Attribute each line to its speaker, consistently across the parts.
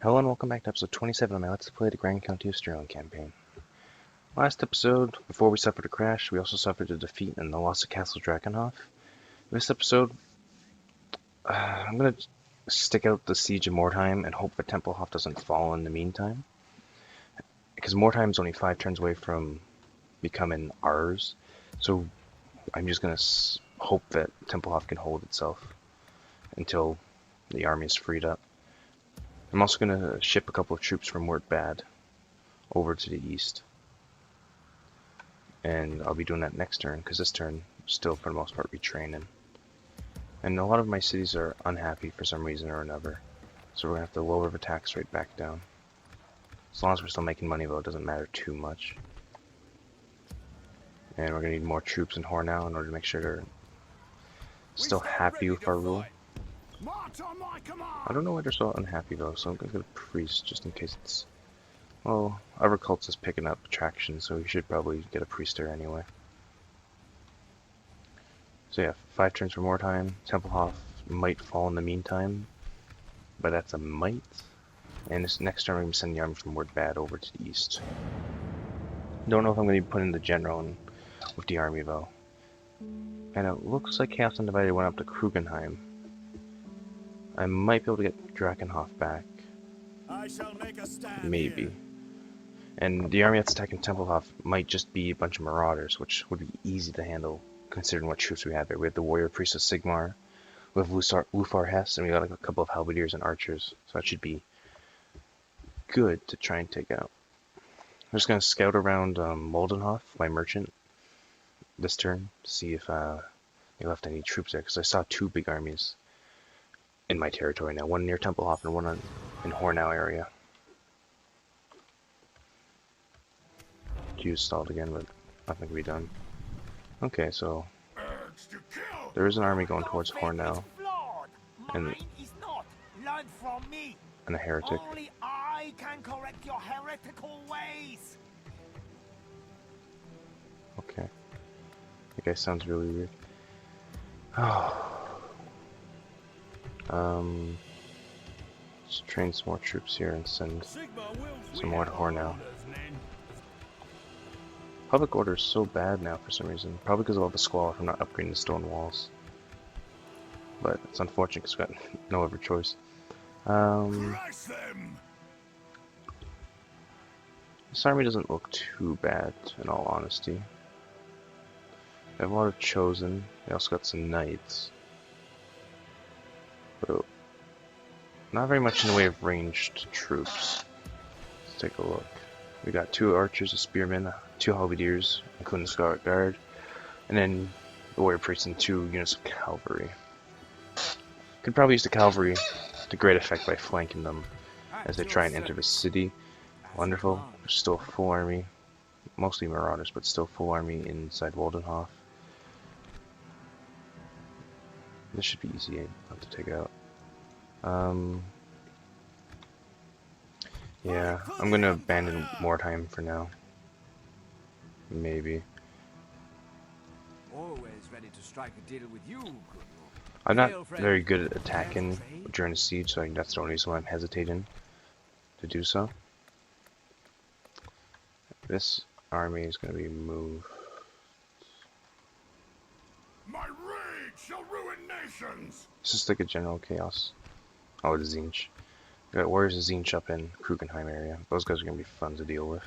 Speaker 1: Hello and welcome back to episode 27 of my Let's Play the Grand County of Stirland campaign. Last episode, before we suffered a crash, we also suffered a defeat and the loss of Castle Drakenhof. This episode, I'm going to stick out the Siege of Mordheim and hope that Templehof doesn't fall in the meantime. Because Mordheim's only 5 turns away from becoming ours, so I'm just going to hope that Templehof can hold itself until the army is freed up. I'm also going to ship a couple of troops from Bad over to the east. And I'll be doing that next turn, because this turn, still for the most part, retraining. And a lot of my cities are unhappy for some reason or another. So we're going to have to lower the tax rate back down. As long as we're still making money, though, it doesn't matter too much. And we're going to need more troops in Hornau in order to make sure they're still happy with our rule. I don't know why they're so unhappy, though, so I'm going to get a priest, just in case it's... Well, our cult is picking up traction, so we should probably get a priest there anyway. So yeah, 5 turns for Mordheim. Templehof might fall in the meantime, but that's a might. And this next turn we're going to send the army from Bad over to the east. Don't know if I'm going to be putting the general in with the army, though. And it looks like Chaos Undivided went up to Krugenheim. I might be able to get Drakenhof back.
Speaker 2: I shall make a stand
Speaker 1: Maybe.
Speaker 2: here.
Speaker 1: And the army that's attacking Templehof might just be a bunch of marauders, which would be easy to handle considering what troops we have there. We have the warrior priest of Sigmar, we have Lufar Hess, and we got like a couple of halberdiers and archers, so that should be good to try and take out. I'm just going to scout around Moldenhof, my merchant, this turn, to see if they left any troops there, because I saw 2 big armies in my territory now, one near Templehof and one in Hornau area. Fuse stalled again, but nothing can be done. Okay, so there is an army going towards Hornau, and a heretic.
Speaker 2: Only I can correct your heretical ways.
Speaker 1: Okay, that guy sounds really weird. Let's train some more troops here and send some more to Hornau. Public order is so bad now for some reason. Probably because of all the squalor from not upgrading the stone walls. But it's unfortunate because we've got no other choice. This army doesn't look too bad, in all honesty. They have a lot of chosen. They also got some knights. But not very much in the way of ranged troops. Let's take a look. We got 2 archers, a spearman, 2 halberdiers, including the Scarlet Guard, and then the warrior priest and 2 units of cavalry. Could probably use the cavalry to great effect by flanking them as they try and enter the city. Wonderful. There's still a full army, mostly marauders, but still full army inside Waldenhof. This should be easy enough to take out. Yeah, I'm gonna abandon Mordheim for now. Maybe.
Speaker 2: Always ready to strike a deal with you, good.
Speaker 1: I'm not very good at attacking during a siege, so that's the only reason why I'm hesitating to do so. This army is gonna be moved.
Speaker 2: My rage shall ruin nations.
Speaker 1: This is like a general chaos. Oh, the Zinch. We got warriors of Zinch up in Krugenheim area. Those guys are gonna be fun to deal with.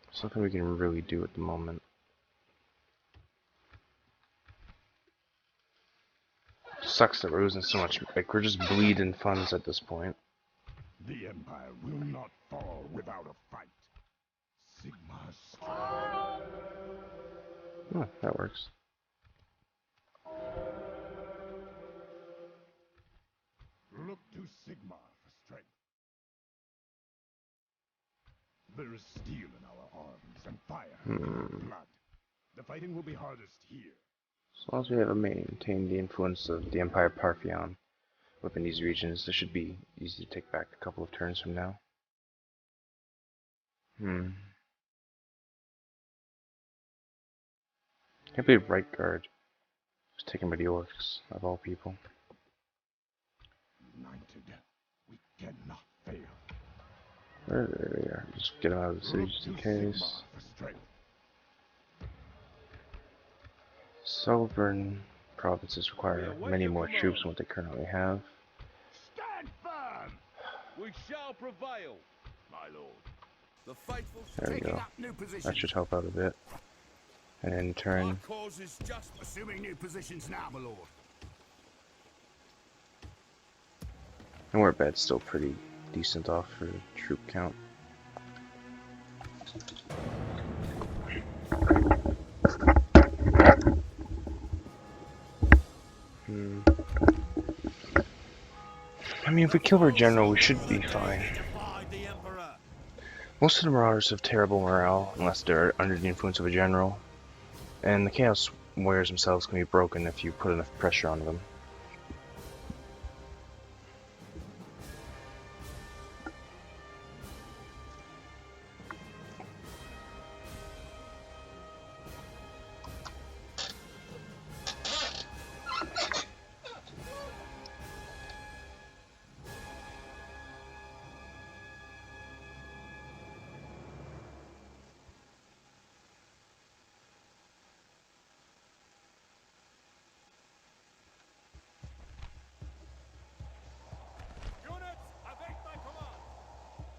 Speaker 1: There's nothing we can really do at the moment. Sucks that we're losing so much. Like, we're just bleeding funds at this point.
Speaker 3: The Empire will not fall without a fight. Sigmar's strength.
Speaker 1: Oh, that works.
Speaker 3: Look to Sigmar for strength. There is steel in our arms and fire in our blood. The fighting will be hardest here.
Speaker 1: As long as we have maintained the influence of the Empire Partheon within these regions, this should be easy to take back a couple of turns from now. Can't believe right guard was taken by the orcs, of all people.
Speaker 3: United, we cannot fail.
Speaker 1: There we are. Just get him out of the city just in case. Sovereign provinces require many more troops than what they currently have.
Speaker 3: Stand firm!
Speaker 4: We shall prevail,
Speaker 3: My lord.
Speaker 4: the faithful
Speaker 1: There we
Speaker 2: Taking
Speaker 1: go.
Speaker 2: up new positions.
Speaker 1: That should help out a bit. And in
Speaker 4: Our
Speaker 1: turn,
Speaker 4: cause is just.
Speaker 2: Assuming new positions now, my lord.
Speaker 1: and we're at bed still pretty decent off for troop count. I mean, if we kill our general, we should be fine.
Speaker 2: The Emperor.
Speaker 1: Most of the Marauders have terrible morale, unless they're under the influence of a general. And the Chaos Warriors themselves can be broken if you put enough pressure on them.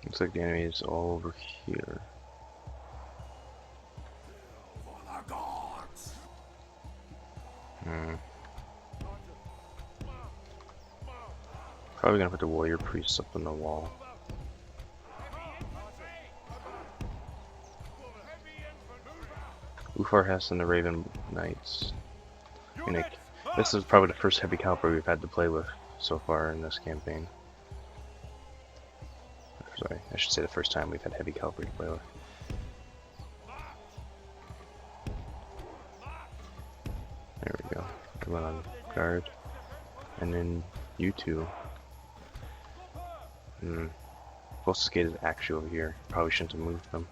Speaker 1: Looks like the enemy is all over here.
Speaker 2: For the gods.
Speaker 1: Probably gonna put the warrior priests up on the wall. Ufarhess and the Raven Knights. I mean, this is probably the first heavy cavalry we've had to play with so far in this campaign. Sorry, I should say the first time we've had heavy cavalry to play with. There we go. Come on guard. And then you two. Closest gate is actually over here. Probably shouldn't have moved them.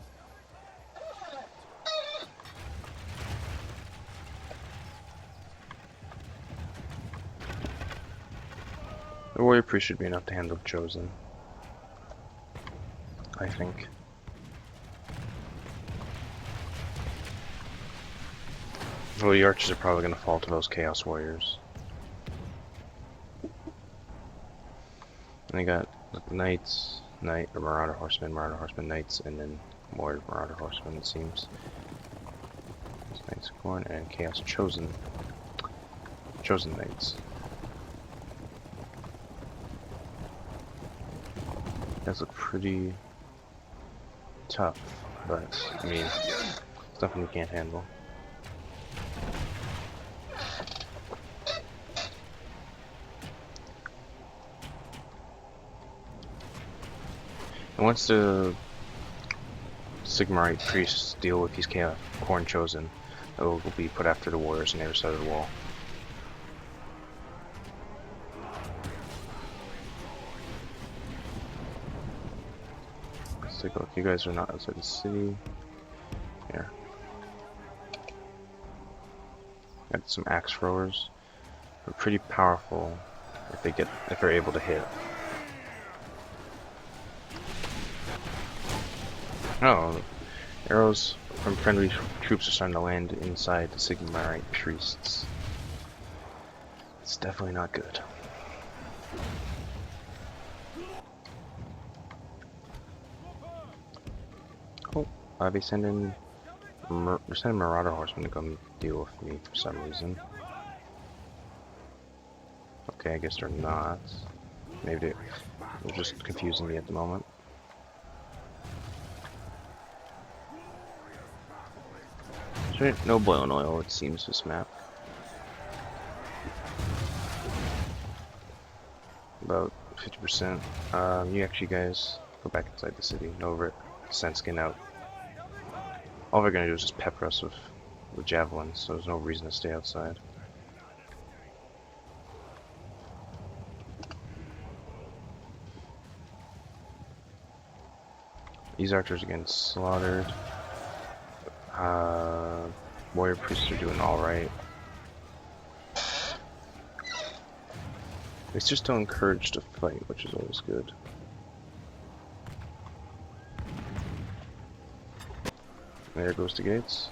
Speaker 1: The warrior priest should be enough to handle Chosen, I think. Well, the archers are probably going to fall to those chaos warriors. And they got knights, marauder horsemen, knights, and then more marauder horsemen, it seems. Knights of Corn and chaos chosen knights. Those look pretty tough, but I mean, it's nothing we can't handle. And once the Sigmarite priests deal with these Corn Chosen, it will be put after the warriors on the other side of the wall. Let's take a look. You guys are not outside the city. Here. Got some axe throwers. They're pretty powerful if they're able to hit. Oh, arrows from friendly troops are starting to land inside the Sigmarite priests. It's definitely not good. Oh, they're sending Marauder Horsemen to come deal with me for some reason. Okay, I guess they're not. Maybe they're just confusing me at the moment. No boiling oil, it seems, this map. About 50%. You actually guys go back inside the city. Over it. Send skin out. All we're gonna do is just pepper us with javelins, so there's no reason to stay outside. These archers are getting slaughtered. warrior priests are doing alright. It's just to encourage to fight, which is always good. There goes the gates.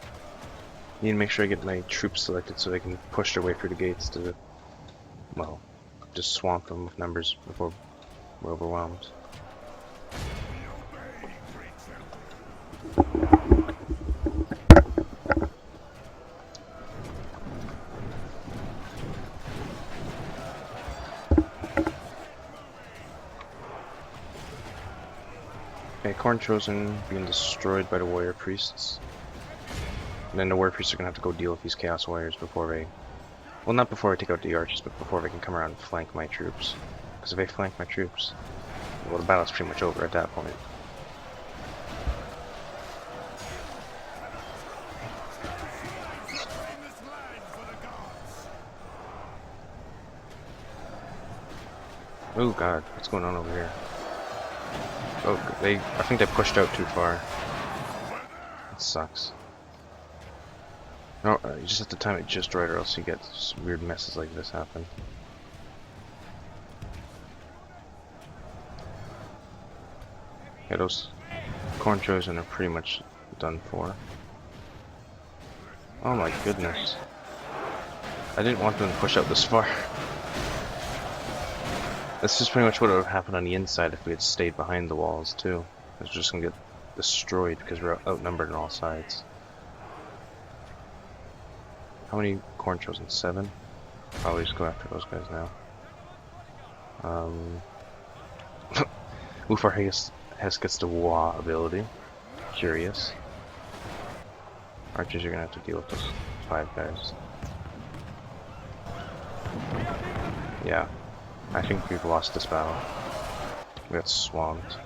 Speaker 1: Need to make sure I get my troops selected so they can push their way through the gates to, well, just swamp them with numbers before we're overwhelmed. Okay, Corn Chosen being destroyed by the warrior priests. And then the warrior priests are gonna have to go deal with these chaos warriors before they, well, not before I take out the archers, but before they can come around and flank my troops. Because if they flank my troops, well, the battle's pretty much over at that point. Oh god, what's going on over here? Oh, I think they pushed out too far. It sucks. No, you just have to time it just right or else you get weird messes like this happen. Yeah, those Corn Chosen are pretty much done for. Oh my goodness. I didn't want them to push out this far. That's just pretty much what would have happened on the inside if we had stayed behind the walls too. It was just gonna get destroyed because we're outnumbered on all sides. How many Corn Chosen? 7? Probably just go after those guys now. Ufar Hess gets the Wah ability. Curious. Archers are gonna have to deal with those 5 guys. Yeah. I think we've lost this battle. We got swamped.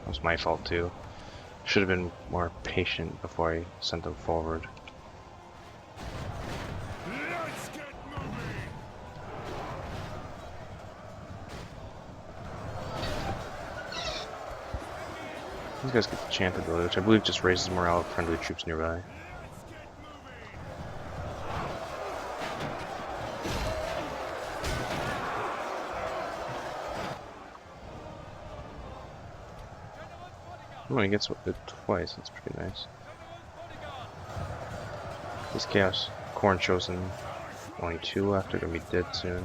Speaker 1: That was my fault too. Should have been more patient before I sent them forward. These guys get the champ ability, which I believe just raises morale of friendly troops nearby. Oh, he gets it twice, that's pretty nice. This Chaos Corn Chosen, only 2 left, they're gonna be dead soon.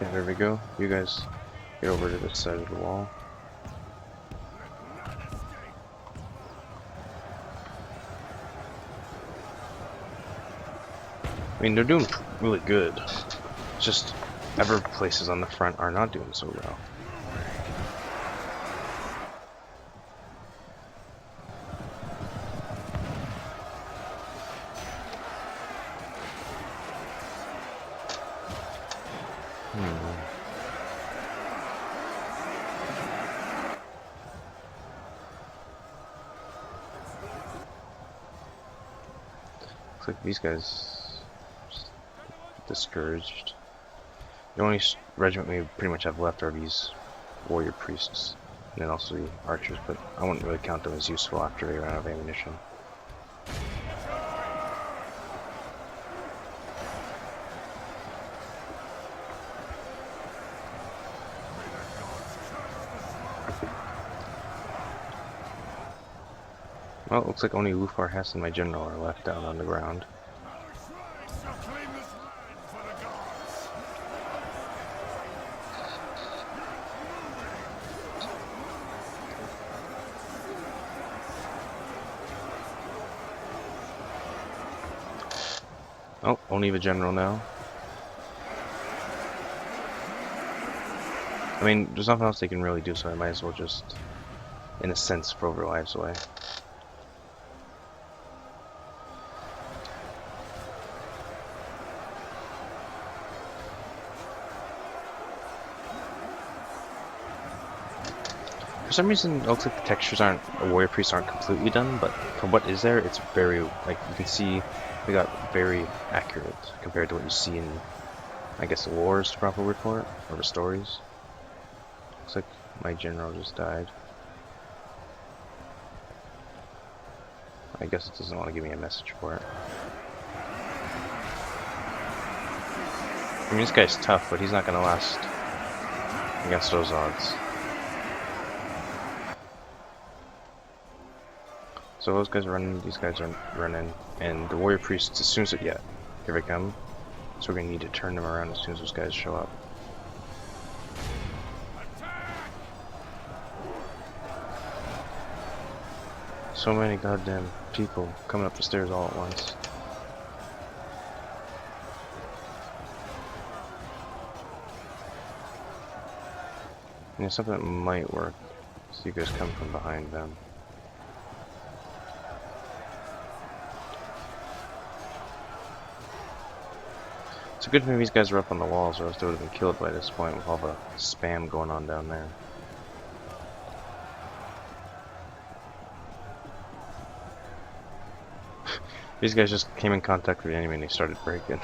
Speaker 1: Yeah, there we go. You guys get over to this side of the wall. I mean, they're doing really good. It's just other places on the front are not doing so well. Looks like these guys discouraged. The only regiment we pretty much have left are these warrior priests, and then also the archers, but I wouldn't really count them as useful after they ran out of ammunition. Well, it looks like only Ufar Hess and my general are left down on the ground. Oh, only the general now. I mean, there's nothing else they can really do, so I might as well just, in a sense, throw their lives away. For some reason, it looks like the textures aren't, the warrior priests aren't completely done, but for what is there, it's very, like, you can see we got very accurate compared to what you see in I guess war is the proper word for it, or the stories. Looks like my general just died. I guess it doesn't want to give me a message for it. I mean, this guy's tough, but he's not going to last against those odds. So those guys are running, these guys are running, and the warrior priests, as soon as yeah, here they come. So we're going to need to turn them around as soon as those guys show up. So many goddamn people coming up the stairs all at once. And something that might work. So you guys come from behind them. It's a good thing these guys are up on the walls, or else they would have been killed by this point with all the spam going on down there. These guys just came in contact with the enemy and they started breaking.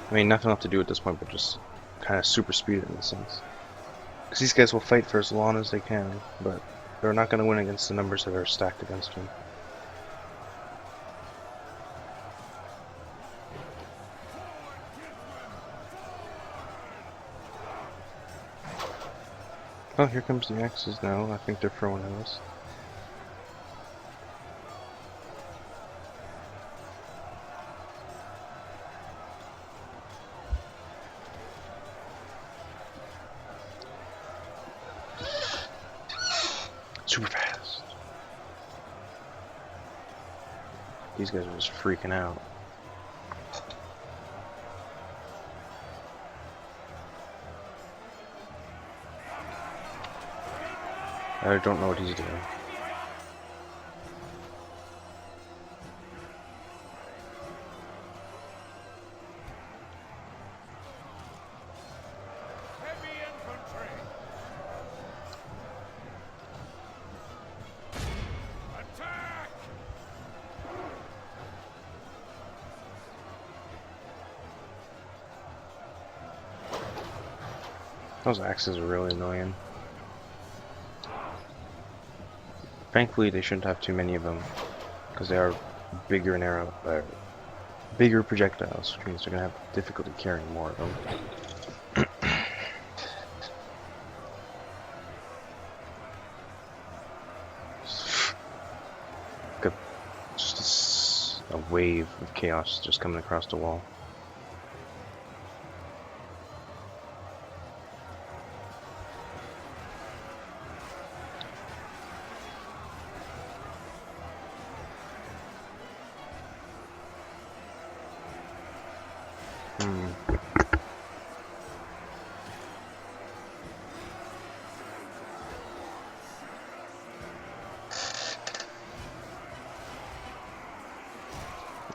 Speaker 1: I mean, nothing left to do at this point but just kind of super speed it in a sense. Because these guys will fight for as long as they can, but they're not going to win against the numbers that are stacked against them. Oh, here comes the axes now. I think they're throwing at us. Super fast. These guys are just freaking out. I don't know what he's doing.
Speaker 3: Heavy infantry! Attack!
Speaker 1: Those axes are really annoying. Thankfully, they shouldn't have too many of them, because they are bigger and bigger projectiles, which means they're gonna have difficulty carrying more of them. Just a wave of chaos just coming across the wall.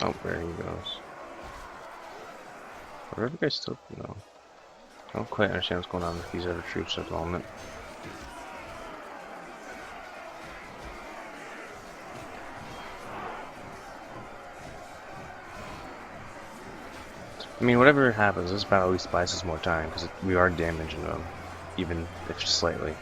Speaker 1: Oh, there he goes. Are you guys still? No. I don't quite understand what's going on with these other troops at the moment. I mean, whatever happens, this battle at least buys us more time, because we are damaging them, even if just slightly.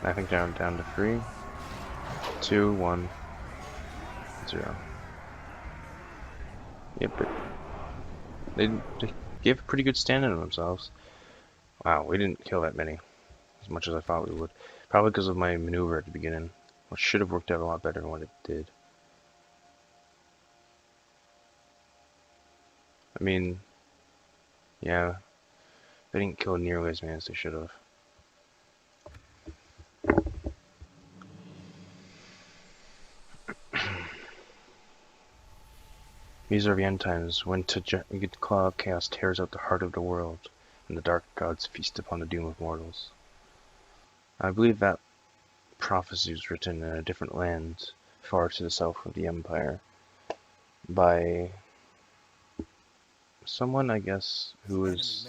Speaker 1: I think down to 3, 2, 1, 0. Yep, they gave a pretty good stand on themselves. Wow, we didn't kill that many, as much as I thought we would. Probably because of my maneuver at the beginning, which should have worked out a lot better than what it did. I mean, yeah, they didn't kill nearly as many as they should have. These are the end times, when the claw of chaos tears out the heart of the world, and the dark gods feast upon the doom of mortals. I believe that prophecy was written in a different land, far to the south of the Empire, by someone, I guess, who was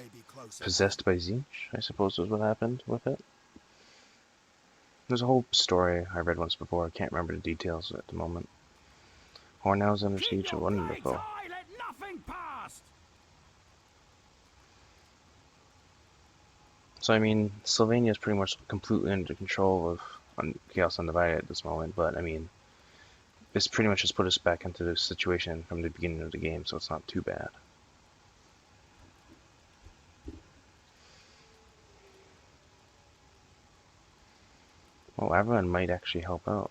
Speaker 1: possessed by Zinch, I suppose was what happened with it. There's a whole story I read once before, I can't remember the details at the moment. Hornell's under siege of wonderful.
Speaker 2: Let nothing pass.
Speaker 1: So I mean, Sylvania is pretty much completely under control of Chaos Undivided at this moment, but I mean, this pretty much just put us back into this situation from the beginning of the game, so it's not too bad. Well, Avalon might actually help out.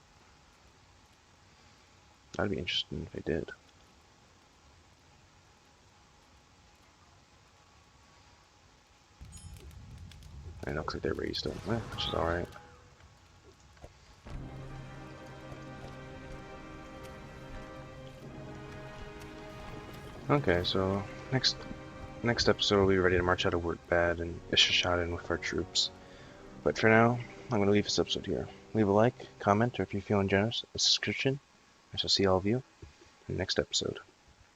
Speaker 1: That'd be interesting if they did. And it looks like they raised it, which is alright. Okay, so next episode we'll be ready to march out of Wurtbad and Ishashaden with our troops. But for now, I'm going to leave this episode here. Leave a like, comment, or if you're feeling generous, a subscription. I shall see all of you in the next episode.